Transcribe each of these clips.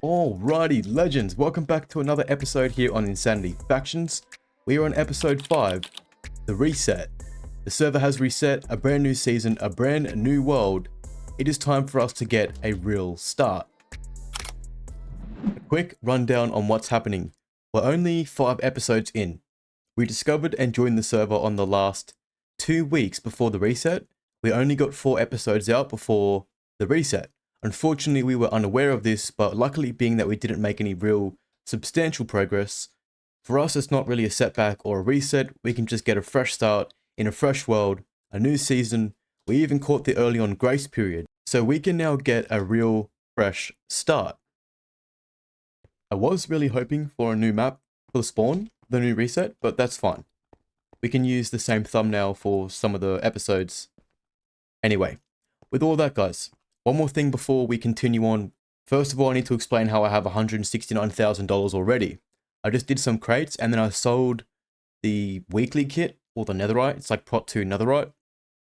Alrighty, legends, welcome back to another episode here on Insanity Factions. We are on episode 5, the reset. The server has reset, a brand new season, a brand new world. It is time for us to get a real start. A quick rundown on what's happening. We're only 5 episodes in. We discovered and joined the server on the last 2 weeks before the reset. We only got 4 episodes out before the reset. Unfortunately, we were unaware of this, but luckily being that we didn't make any real substantial progress, for us it's not really a setback or a reset. We can just get a fresh start in a fresh world, a new season. We even caught the early on grace period, so we can now get a real fresh start. I was really hoping for a new map for the spawn, the new reset, but that's fine. We can use the same thumbnail for some of the episodes. Anyway, with all that guys, one more thing before we continue on. First of all, I need to explain how I have $169,000 already. I just did some crates and then I sold the weekly kit, or the netherite. It's like Prot 2 netherite.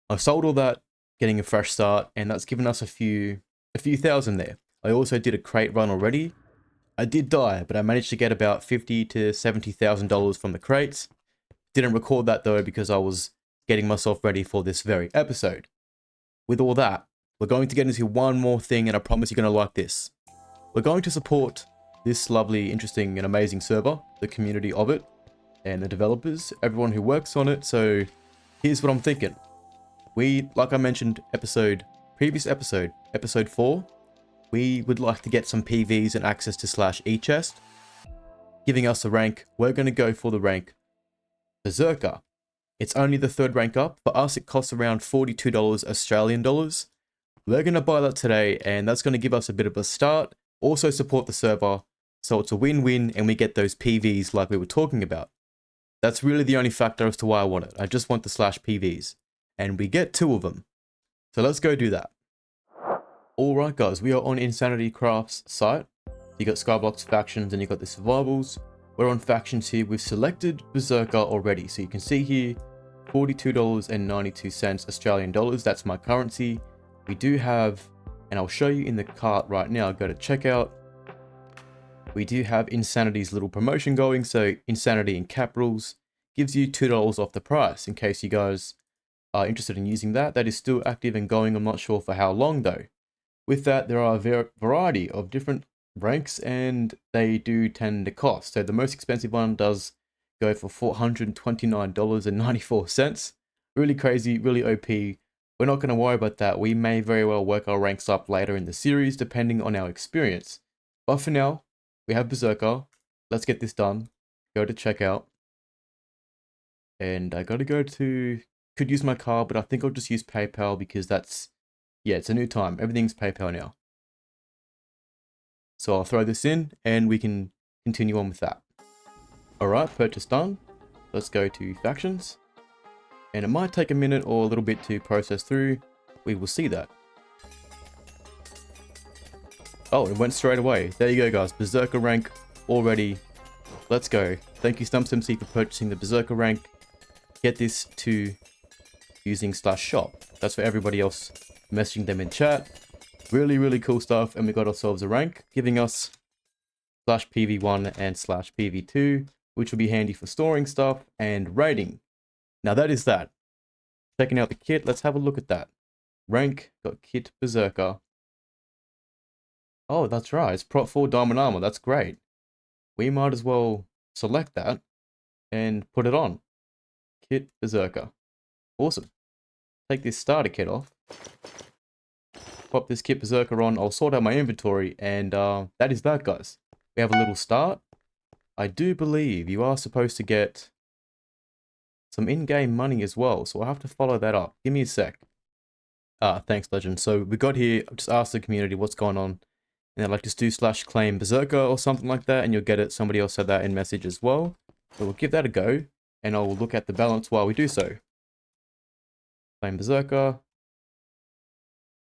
I sold all that, getting a fresh start, and that's given us a few thousand there. I also did a crate run already. I did die, but I managed to get about $50,000 to $70,000 from the crates. Didn't record that though because I was getting myself ready for this very episode. With all that, we're going to get into one more thing, and I promise you're going to like this. We're going to support this lovely, interesting, and amazing server, the community of it, and the developers, everyone who works on it. So here's what I'm thinking. We, like I mentioned, previous episode 4, we would like to get some PVs and access to /e-chest, giving us a rank. We're going to go for the rank Berserker. It's only the 3rd rank up. For us, it costs around $42 Australian dollars. We're going to buy that today, and that's going to give us a bit of a start. Also support the server, so it's a win-win, and we get those PVs like we were talking about. That's really the only factor as to why I want it. I just want the /PVs, and we get 2 of them. So let's go do that. Alright guys, we are on InsanityCraft's site. You got Skyblock's factions, and you got the survivals. We're on factions here. We've selected Berserker already, so you can see here $42.92 Australian dollars. That's my currency. We do have, and I'll show you in the cart right now, go to checkout. We do have Insanity's little promotion going, so Insanity in capitals gives you $2 off the price in case you guys are interested in using that. That is still active and going. I'm not sure for how long though. With that, there are a variety of different ranks, and they do tend to cost. So the most expensive one does go for $429.94. Really crazy, really OP. We're not going to worry about that. We may very well work our ranks up later in the series, depending on our experience. But for now, we have Berserker. Let's get this done. Go to checkout. And I got to go to... Could use my card, but I think I'll just use PayPal because that's... Yeah, it's a new time. Everything's PayPal now. So I'll throw this in, and we can continue on with that. Alright, purchase done. Let's go to factions. And it might take a minute or a little bit to process through. We will see that. Oh, it went straight away. There you go, guys. Berserker rank already. Let's go. Thank you, StumpsMC, for purchasing the Berserker rank. Get this to using /shop. That's for everybody else messaging them in chat. Really, really cool stuff. And we got ourselves a rank, giving us /PV1 and /PV2, which will be handy for storing stuff and raiding. Now that is that. Checking out the kit, let's have a look at that. Rank, got kit Berserker. Oh, that's right, it's Prot 4 diamond armor, that's great. We might as well select that and put it on. Kit Berserker. Awesome. Take this starter kit off. Pop this kit Berserker on, I'll sort out my inventory, and that is that, guys. We have a little start. I do believe you are supposed to get some in-game money as well, so I'll have to follow that up. Give me a sec. Thanks, Legend. So we got here, just ask the community what's going on, and they're like, just do /claim Berserker or something like that, and you'll get it. Somebody else said that in message as well. So we'll give that a go, and I'll look at the balance while we do so. Claim Berserker.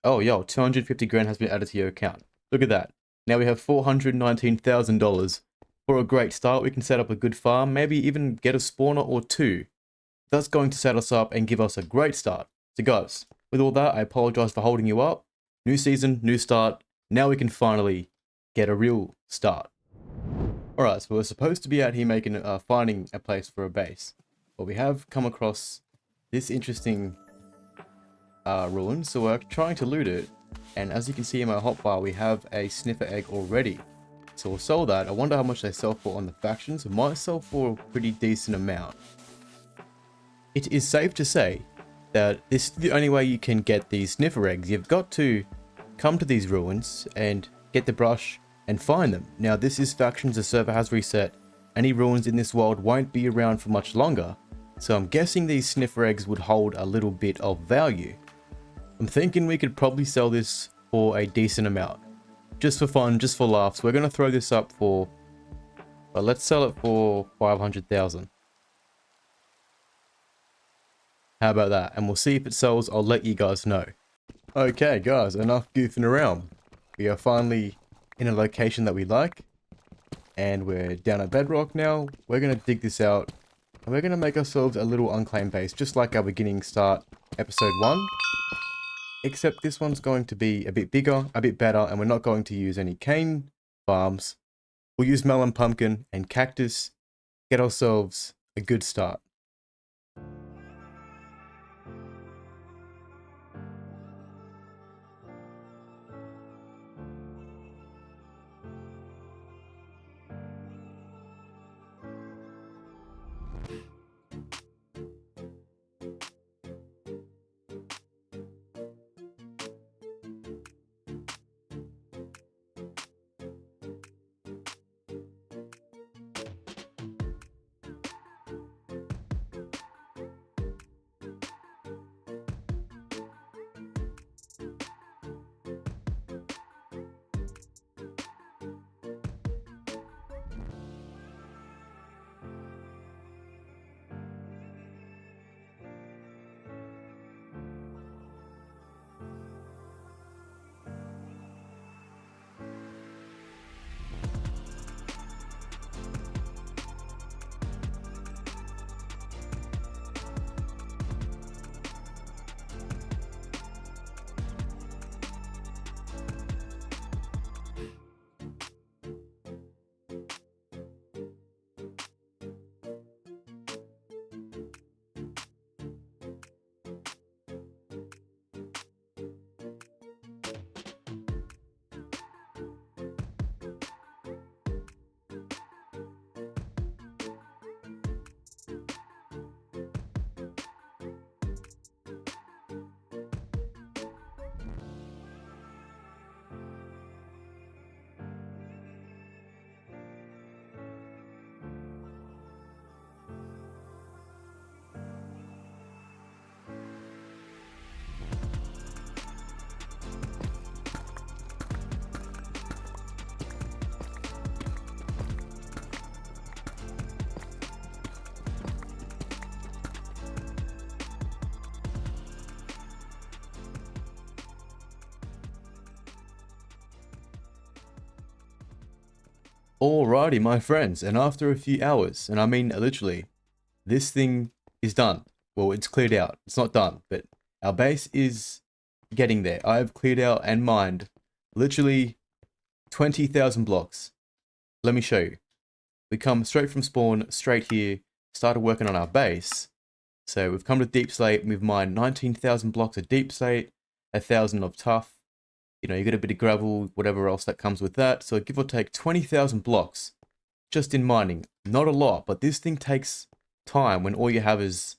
Oh, yo, 250 grand has been added to your account. Look at that. Now we have $419,000. For a great start, we can set up a good farm, maybe even get a spawner or 2. That's going to set us up and give us a great start. So guys, with all that, I apologize for holding you up. New season, new start. Now we can finally get a real start. Alright, so we're supposed to be out here making finding a place for a base. But we have come across this interesting ruin, so we're trying to loot it. And as you can see in my hotbar, we have a sniffer egg already. So we'll sell that. I wonder how much they sell for on the factions. It might sell for a pretty decent amount. It is safe to say that this is the only way you can get these sniffer eggs. You've got to come to these ruins and get the brush and find them. Now this is factions, the server has reset. Any ruins in this world won't be around for much longer. So I'm guessing these sniffer eggs would hold a little bit of value. I'm thinking we could probably sell this for a decent amount. Just for fun, just for laughs. We're going to throw this up for, well, let's sell it for 500,000. How about that? And we'll see if it sells. I'll let you guys know. Okay guys, enough goofing around. We are finally in a location that we like. And we're down at bedrock now. We're going to dig this out. And we're going to make ourselves a little unclaimed base. Just like our beginning start episode 1. Except this one's going to be a bit bigger, a bit better. And we're not going to use any cane farms. We'll use melon, pumpkin, and cactus. Get ourselves a good start. Alrighty, my friends, and after a few hours, and I mean literally, this thing is done. Well, it's cleared out. It's not done, but our base is getting there. I have cleared out and mined literally 20,000 blocks. Let me show you. We come straight from spawn, straight here, started working on our base. So we've come to deep slate, we've mined 19,000 blocks of deep slate, 1,000 of tough. You know, you get a bit of gravel, whatever else that comes with that. So give or take 20,000 blocks just in mining. Not a lot, but this thing takes time when all you have is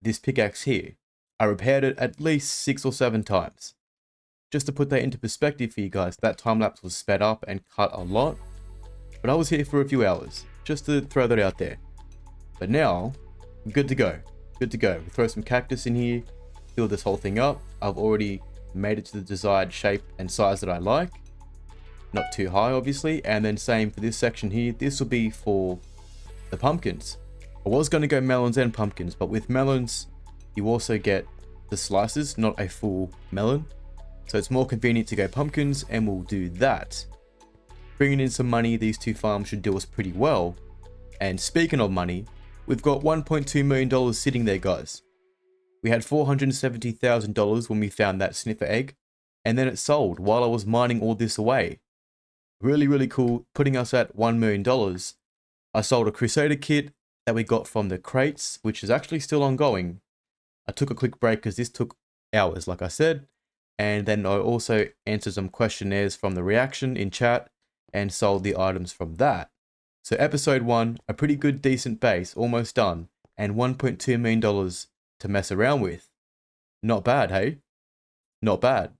this pickaxe here. I repaired it at least 6 or 7 times. Just to put that into perspective for you guys, that time lapse was sped up and cut a lot. But I was here for a few hours, just to throw that out there. But now, I'm good to go. Good to go. We throw some cactus in here, fill this whole thing up. I've already made it to the desired shape and size that I like. Not too high, obviously. And then same for this section here. This will be for the pumpkins. I was going to go melons and pumpkins, but with melons, you also get the slices, not a full melon. So it's more convenient to go pumpkins, and we'll do that. Bringing in some money, these two farms should do us pretty well. And speaking of money, we've got $1.2 million sitting there, guys. We had $470,000 when we found that sniffer egg, and then it sold while I was mining all this away. Really, really cool, putting us at $1 million. I sold a Crusader kit that we got from the crates, which is actually still ongoing. I took a quick break because this took hours, like I said. And then I also answered some questionnaires from the reaction in chat and sold the items from that. So episode 1, a pretty good decent base, almost done, and $1.2 million to mess around with. Not bad, hey? Not bad.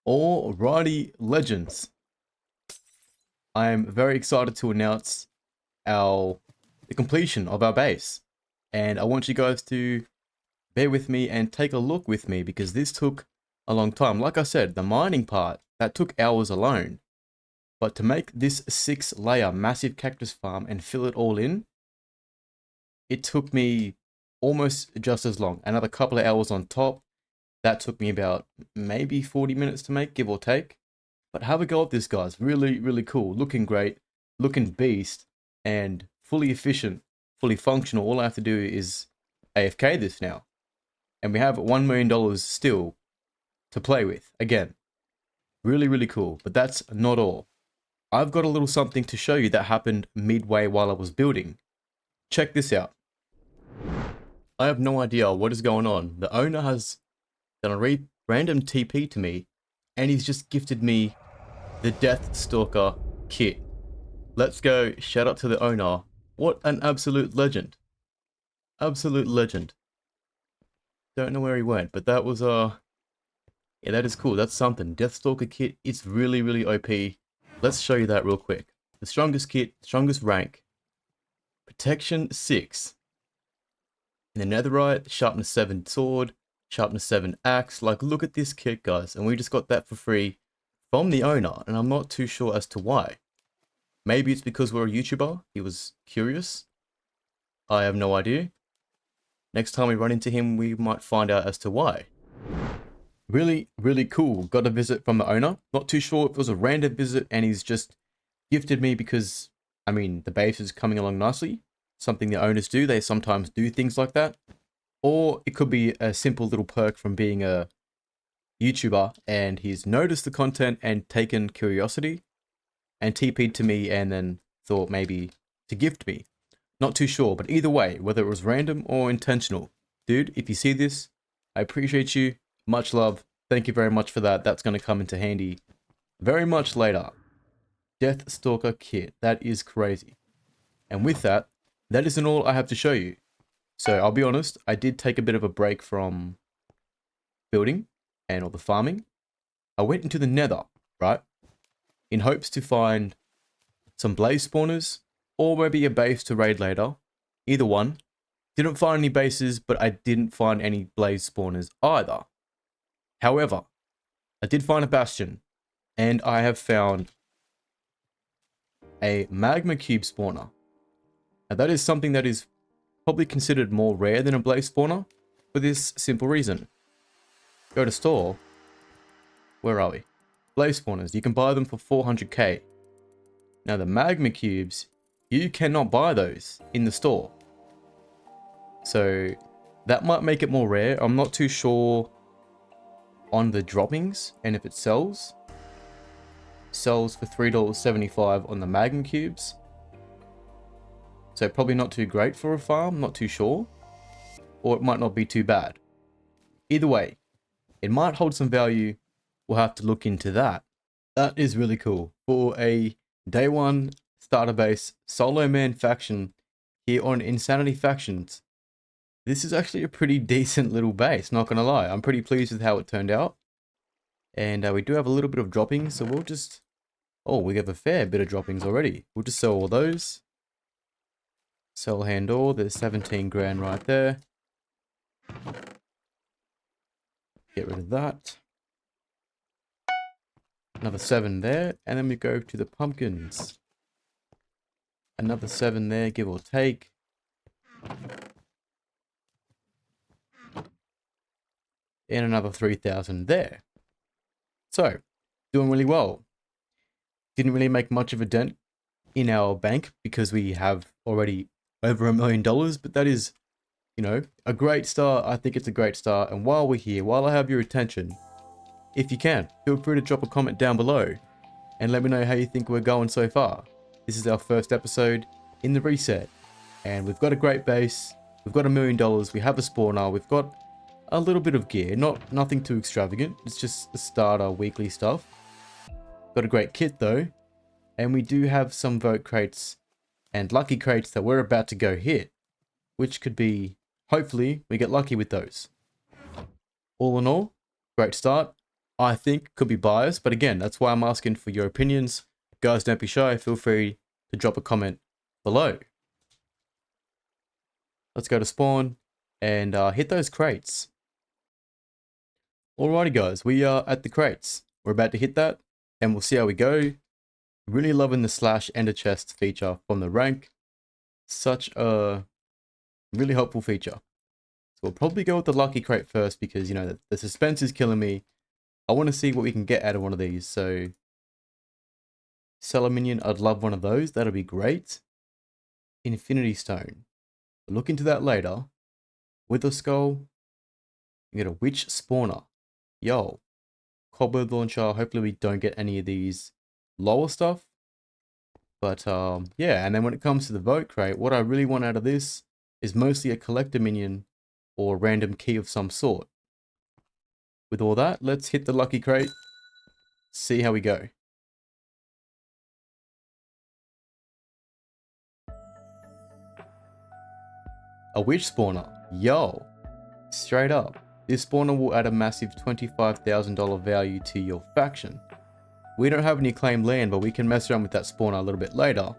Alrighty, legends. I am very excited to announce the completion of our base. And I want you guys to bear with me and take a look with me because this took a long time. Like I said, the mining part, that took hours alone. But to make this 6-layer massive cactus farm and fill it all in, it took me almost just as long. Another couple of hours on top. That took me about maybe 40 minutes to make, give or take. But have a go at this, guys. Really, really cool. Looking great. Looking beast. And fully efficient. Fully functional. All I have to do is AFK this now. And we have $1 million still to play with. Again. Really, really cool. But that's not all. I've got a little something to show you that happened midway while I was building. Check this out. I have no idea what is going on. The owner has done a random TP to me, and he's just gifted me the Death Stalker kit. Let's go. Shout out to the owner. What an absolute legend. Absolute legend. Don't know where he went, but that was yeah, that is cool. That's something. Death Stalker kit. It's really, really OP. Let's show you that real quick. The strongest kit, strongest rank. Protection 6. In the netherite, sharpness 7 sword, sharpness 7 axe. Like, look at this kit, guys. And we just got that for free from the owner. And I'm not too sure as to why. Maybe it's because we're a YouTuber. He was curious. I have no idea. Next time we run into him, we might find out as to why. Really, really cool. Got a visit from the owner. Not too sure if it was a random visit and he's just gifted me because, I mean, the base is coming along nicely. Something the owners do. They sometimes do things like that. Or it could be a simple little perk from being a YouTuber and he's noticed the content and taken curiosity and TP'd to me and then thought maybe to gift me. Not too sure, but either way, whether it was random or intentional, dude, if you see this, I appreciate you. Much love. Thank you very much for that. That's going to come into handy very much later. Deathstalker kit. That is crazy. And with that, that isn't all I have to show you. So I'll be honest, I did take a bit of a break from building and all the farming. I went into the Nether, right? In hopes to find some blaze spawners or maybe a base to raid later. Either one. Didn't find any bases, but I didn't find any blaze spawners either. However, I did find a bastion, and I have found a magma cube spawner. Now that is something that is probably considered more rare than a blaze spawner for this simple reason. Go to store. Where are we? Blaze spawners. You can buy them for 400k. Now the magma cubes, you cannot buy those in the store. So that might make it more rare. I'm not too sure on the droppings and if it sells. Sells for $3.75 on the magma cubes. So probably not too great for a farm, not too sure. Or it might not be too bad. Either way, it might hold some value. We'll have to look into that. That is really cool. For a day one starter base solo man faction here on Insanity Factions, this is actually a pretty decent little base, not gonna lie. I'm pretty pleased with how it turned out. And we do have a little bit of droppings, so we'll just... Oh, we have a fair bit of droppings already. We'll just sell all those. Sell hand ore, there's 17 grand right there. Get rid of that. Another 7 there, and then we go to the pumpkins. Another 7 there, give or take. And another 3,000 there. So, doing really well. Didn't really make much of a dent in our bank because we have already over $1 million, but that is, you know, a great start. I think it's a great start. And while we're here, while I have your attention, if you can, feel free to drop a comment down below and let me know how you think we're going so far. This is our first episode in the reset, and we've got a great base. We've got $1 million. We have a spawner. We've got a little bit of gear, nothing too extravagant. It's just the starter weekly stuff. Got a great kit though, and we do have some vote crates and lucky crates that we're about to go hit, which could be, hopefully, we get lucky with those. All in all, great start. I think could be biased, but again, that's why I'm asking for your opinions. Guys, don't be shy. Feel free to drop a comment below. Let's go to spawn and hit those crates. Alrighty guys, we are at the crates. We're about to hit that and we'll see how we go. Really loving the slash ender chest feature from the rank. Such a really helpful feature. So we'll probably go with the lucky crate first because, you know, the suspense is killing me. I want to see what we can get out of one of these. So Cellar Minion, I'd love one of those. That'll be great. Infinity Stone. We'll look into that later. Wither Skull. You get a Witch Spawner. Yo. Cobweb Launcher. Hopefully we don't get any of these lower stuff. But yeah, and then when it comes to the vote crate, what I really want out of this is mostly a collector minion or a random key of some sort. With all that, let's hit the lucky crate. See how we go. A witch spawner. Yo. Straight up. This spawner will add a massive $25,000 value to your faction. We don't have any claimed land, but we can mess around with that spawner a little bit later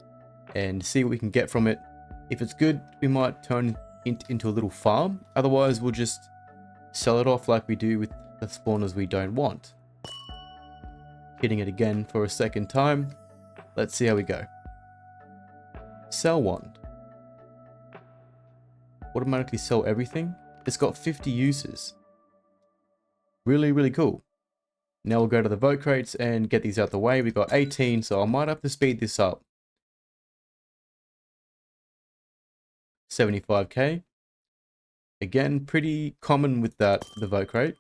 and see what we can get from it. If it's good, we might turn it into a little farm. Otherwise, we'll just sell it off like we do with the spawners we don't want. Hitting it again for a second time. Let's see how we go. Sell wand. Automatically sell everything. It's got 50 uses. Really, really cool. Now we'll go to the vote crates and get these out the way. We've got 18, so I might have to speed this up. 75k. Again, pretty common with that, the vote crate,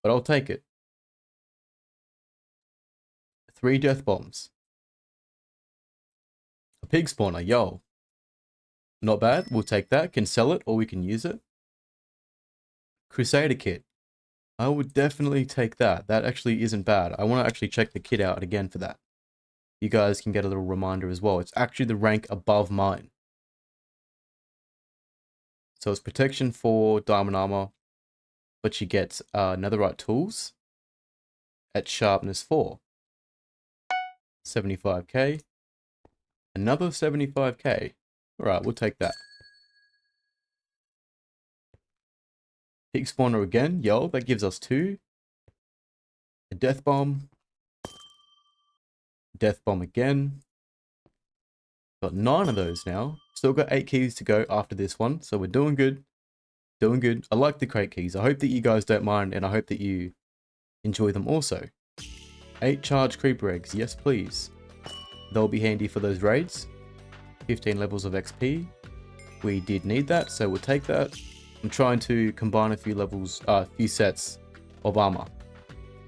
but I'll take it. 3 death bombs. A pig spawner, yo. Not bad. We'll take that. Can sell it or we can use it. Crusader kit. I would definitely take that. That actually isn't bad. I want to actually check the kit out again for that. You guys can get a little reminder as well. It's actually the rank above mine. So it's protection for diamond armor, but you get netherite tools at sharpness 4. 75k. Another 75k. Alright, we'll take that. Pig spawner again. Yo, that gives us 2. A death bomb. Death bomb again. Got 9 of those now. Still got 8 keys to go after this one. So we're doing good. Doing good. I like the crate keys. I hope that you guys don't mind, and I hope that you enjoy them also. 8 charged creeper eggs. Yes, please. They'll be handy for those raids. 15 levels of XP. We did need that, so we'll take that. I'm trying to combine a few levels, few sets of armor.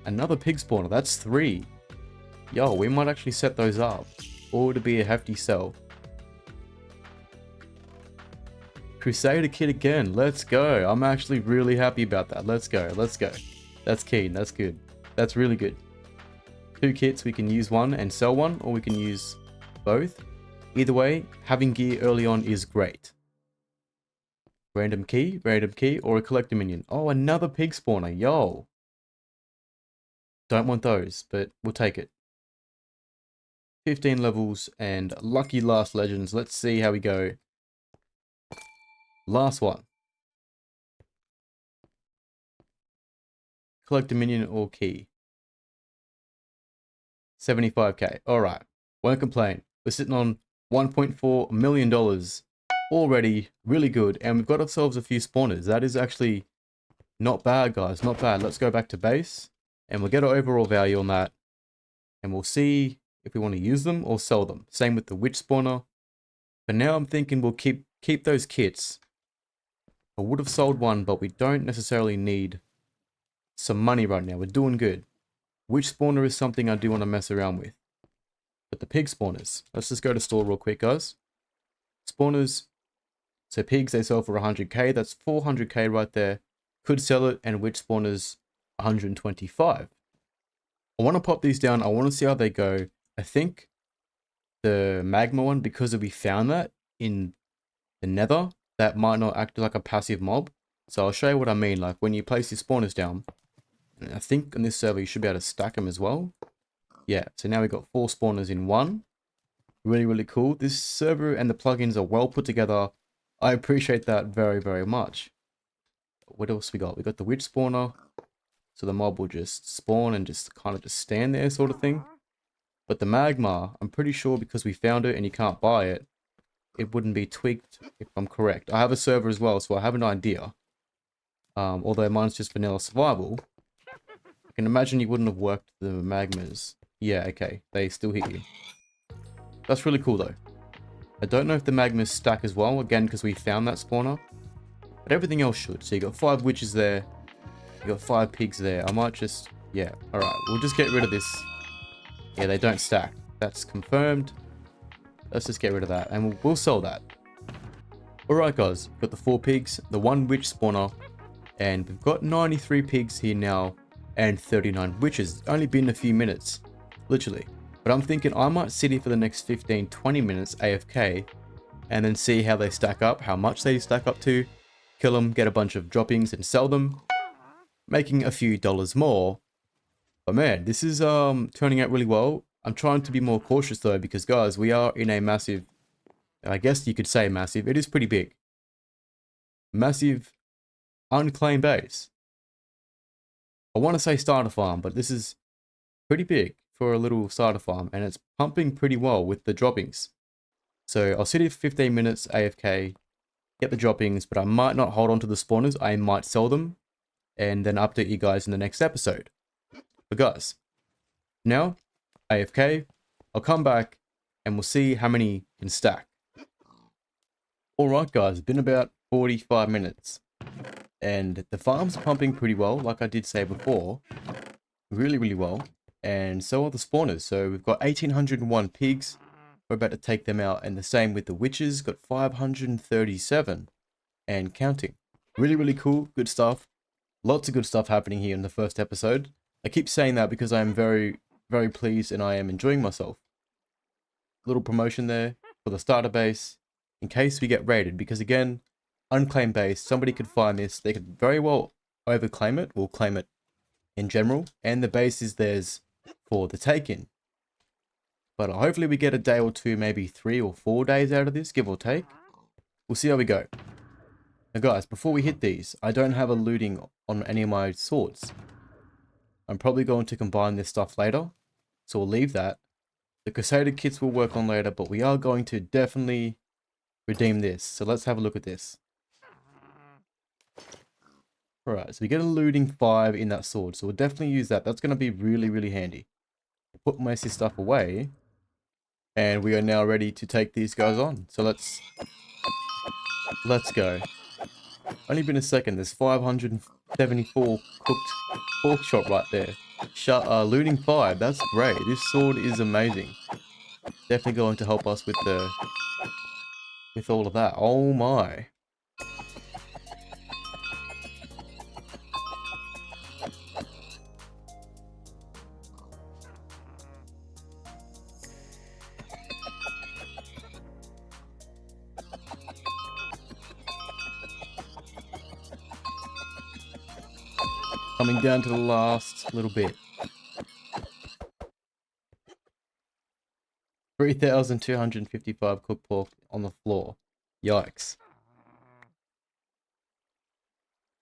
Another pig spawner. That's 3. Yo, we might actually set those up. Or to be a hefty sell. Crusader kit again. Let's go. I'm actually really happy about that. Let's go. Let's go. That's keen. That's good. That's really good. 2 kits. We can use one and sell one, or we can use both. Either way, having gear early on is great. Random key, or a collector minion. Oh, another pig spawner. Yo. Don't want those, but we'll take it. 15 levels and lucky last legends. Let's see how we go. Last one. Collect a minion or key. 75k. Alright. Won't complain. We're sitting on $1.4 million already. Really good. And we've got ourselves a few spawners. That is actually not bad, guys. Not bad. Let's go back to base. And we'll get our overall value on that. And we'll see if we want to use them or sell them. Same with the witch spawner. But now I'm thinking we'll keep those kits. I would have sold one, but we don't necessarily need some money right now. We're doing good. Witch spawner is something I do want to mess around with. But the pig spawners. Let's just go to store real quick, guys. Spawners. So pigs, they sell for 100k. That's 400k right there. Could sell it. And witch spawners, 125. I want to pop these down. I want to see how they go. I think the magma one, because we found that in the nether, that might not act like a passive mob. So I'll show you what I mean. Like when you place your spawners down, and I think on this server you should be able to stack them as well. Yeah, so now we've got 4 spawners in one. Really, really cool. This server and the plugins are well put together. I appreciate that very, very much. What else we got? We got the witch spawner. So the mob will just spawn and just kind of just stand there sort of thing. But the magma, I'm pretty sure because we found it and you can't buy it, it wouldn't be tweaked if I'm correct. I have a server as well, so I have an idea. Although mine's just vanilla survival. I can imagine you wouldn't have worked the magmas. Yeah, okay. They still hit you. That's really cool though. I don't know if the magmas stack as well, again, because we found that spawner. But everything else should. So you got 5 witches there. You got 5 pigs there. I might just... yeah, alright. We'll just get rid of this. Yeah, they don't stack. That's confirmed. Let's just get rid of that. And we'll sell that. Alright guys. We've got the 4 pigs. The 1 witch spawner. And we've got 93 pigs here now. And 39 witches. It's only been a few minutes. Literally. But I'm thinking I might sit here for the next 15-20 minutes AFK. And then see how they stack up. How much they stack up to. Kill them. Get a bunch of droppings and sell them. Making a few dollars more. But man, this is turning out really well. I'm trying to be more cautious though, because guys, we are in a massive, I guess you could say massive, it is pretty big. Massive unclaimed base. I want to say starter farm, but this is pretty big for a little starter farm, and it's pumping pretty well with the droppings. So I'll sit here for 15 minutes AFK, get the droppings, but I might not hold on to the spawners. I might sell them and then update you guys in the next episode. But guys, now, AFK, I'll come back and we'll see how many can stack. Alright guys, it's been about 45 minutes. And the farm's pumping pretty well, like I did say before. Really, really well. And so are the spawners. So we've got 1,801 pigs, We're about to take them out, and the same with the witches, got 537 and counting. Really, really cool, good stuff. Lots of good stuff happening here in the first episode. I keep saying that because I am very, very pleased and I am enjoying myself. Little promotion there for the starter base in case we get raided, because again, unclaimed base, somebody could find this, they could very well overclaim it or claim it in general, and the base is theirs for the taking. But hopefully we get a day or two, maybe 3 or 4 days out of this, give or take. We'll see how we go. Now guys, before we hit these, I don't have a looting on any of my swords. I'm probably going to combine this stuff later, so we'll leave that. The Crusader kits we'll work on later, but we are going to definitely redeem this. So let's have a look at this. Alright, so we get a looting 5 in that sword, so we'll definitely use that. That's going to be really, really handy. Put most of this stuff away, and we are now ready to take these guys on. So let's go. Only been a second. There's 574 cooked pork chop right there. Looting 5. That's great. This sword is amazing. Definitely going to help us with all of that. Oh my. Coming down to the last little bit. 3,255 cooked pork on the floor. Yikes.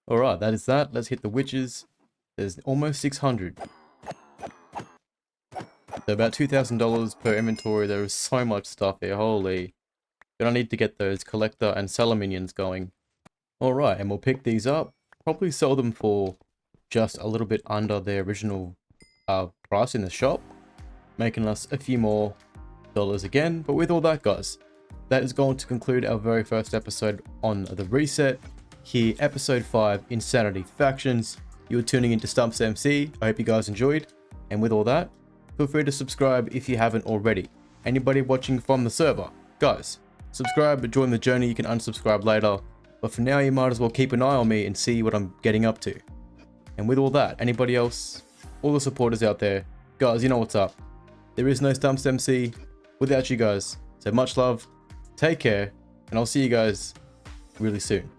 Alright, that is that. Let's hit the witches. There's almost 600. So about $2,000 per inventory. There is so much stuff here. Holy. Gonna need to get those collector and seller minions going. Alright, and we'll pick these up. Probably sell them for just a little bit under their original price in the shop, making us a few more dollars again. But with all that, guys, that is going to conclude our very first episode on the reset here, episode 5, Insanity Factions. You were tuning into StumpsMC. I hope you guys enjoyed, and with all that, feel free to subscribe if you haven't already. Anybody watching from the server, guys, subscribe, join the journey. You can unsubscribe later, but for now you might as well keep an eye on me and see what I'm getting up to. And with all that, anybody else, all the supporters out there, guys, you know what's up. There is no StumpsMC without you guys. So much love, take care, and I'll see you guys really soon.